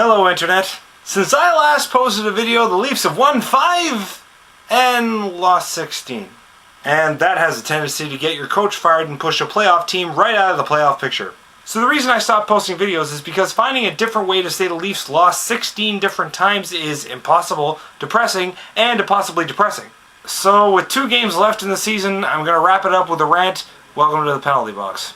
Hello Internet. Since I last posted a video, the Leafs have won 5 and lost 16. And that has a tendency to get your coach fired and push a playoff team right out of the playoff picture. So the reason I stopped posting videos is because finding a different way to say the Leafs lost 16 different times is impossible, depressing, and impossibly depressing. So with 2 games left in the season, I'm going to wrap it up with a rant. Welcome to the penalty box.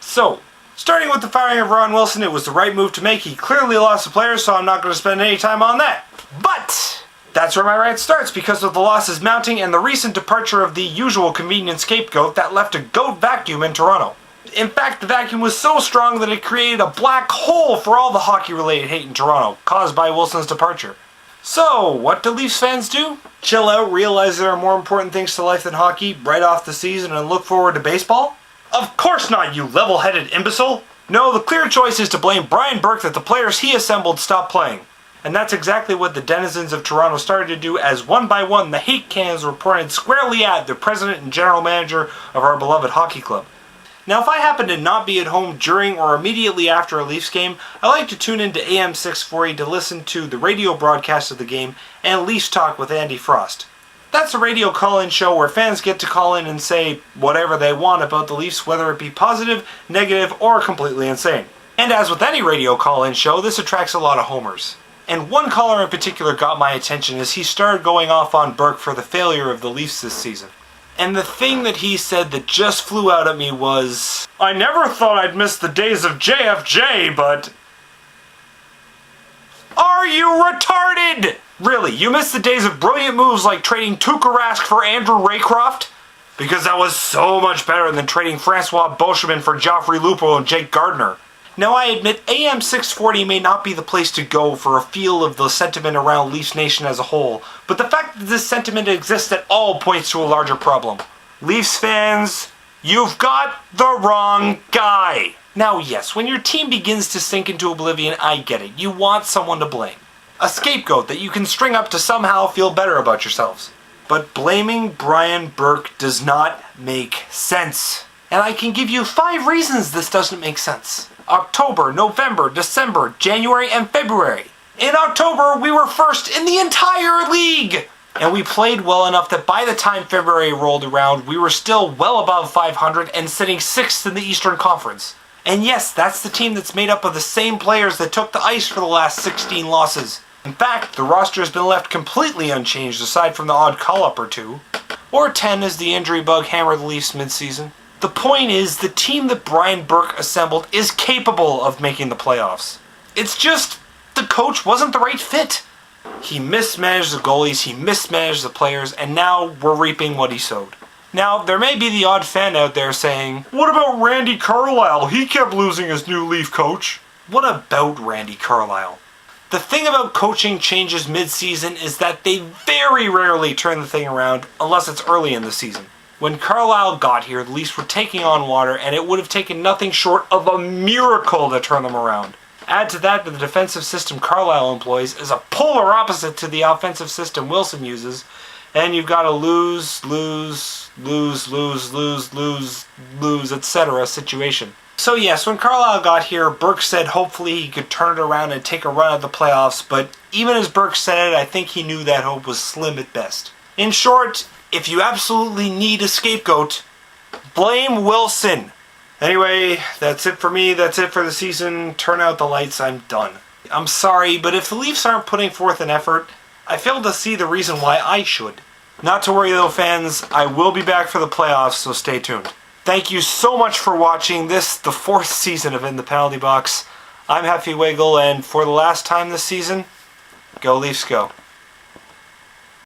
So, starting with the firing of Ron Wilson, it was the right move to make. He clearly lost the players, so I'm not going to spend any time on that. But that's where my rant starts, because of the losses mounting and the recent departure of the usual convenient scapegoat that left a goat vacuum in Toronto. In fact, the vacuum was so strong that it created a black hole for all the hockey-related hate in Toronto, caused by Wilson's departure. So, what do Leafs fans do? Chill out, realize there are more important things to life than hockey, write off the season, and look forward to baseball? Of course not, you level-headed imbecile! No, the clear choice is to blame Brian Burke that the players he assembled stopped playing. And that's exactly what the denizens of Toronto started to do as one by one the hate cannons were pointed squarely at the president and general manager of our beloved hockey club. Now, if I happen to not be at home during or immediately after a Leafs game, I like to tune into AM 640 to listen to the radio broadcast of the game and Leafs Talk with Andy Frost. That's a radio call-in show where fans get to call in and say whatever they want about the Leafs, whether it be positive, negative, or completely insane. And as with any radio call-in show, this attracts a lot of homers. And one caller in particular got my attention as he started going off on Burke for the failure of the Leafs this season. And the thing that he said that just flew out at me was, "I never thought I'd miss the days of JFJ, but..." Are you retarded? Really, you missed the days of brilliant moves like trading Tuukka Rask for Andrew Raycroft? Because that was so much better than trading Francois Beauchemin for Joffrey Lupo and Jake Gardiner. Now I admit AM 640 may not be the place to go for a feel of the sentiment around Leafs Nation as a whole, but the fact that this sentiment exists at all points to a larger problem. Leafs fans, you've got the wrong guy. Now yes, when your team begins to sink into oblivion, I get it. You want someone to blame. A scapegoat that you can string up to somehow feel better about yourselves. But blaming Brian Burke does not make sense. And I can give you 5 reasons this doesn't make sense. October, November, December, January, and February. In October, we were first in the entire league! And we played well enough that by the time February rolled around, we were still well above 500 and sitting 6th in the Eastern Conference. And yes, that's the team that's made up of the same players that took the ice for the last 16 losses. In fact, the roster has been left completely unchanged aside from the odd call-up or 2. Or 10 as the injury bug hammered the Leafs mid-season. The point is, the team that Brian Burke assembled is capable of making the playoffs. It's just, the coach wasn't the right fit. He mismanaged the goalies, he mismanaged the players, and now we're reaping what he sowed. Now, there may be the odd fan out there saying, "What about Randy Carlyle? He kept losing his new Leaf coach." What about Randy Carlyle? The thing about coaching changes mid-season is that they very rarely turn the thing around unless it's early in the season. When Carlyle got here, the Leafs were taking on water, and it would have taken nothing short of a miracle to turn them around. Add to that the defensive system Carlyle employs is a polar opposite to the offensive system Wilson uses, and you've got a lose, etc. situation. So yes, when Carlyle got here, Burke said hopefully he could turn it around and take a run at the playoffs, but even as Burke said it, I think he knew that hope was slim at best. In short, if you absolutely need a scapegoat, blame Wilson. Anyway, that's it for me, that's it for the season. Turn out the lights, I'm done. I'm sorry, but if the Leafs aren't putting forth an effort, I fail to see the reason why I should. Not to worry though, fans, I will be back for the playoffs, so stay tuned. Thank you so much for watching this, the 4th season of In the Penalty Box. I'm Heffiewiggle, and for the last time this season, go Leafs go.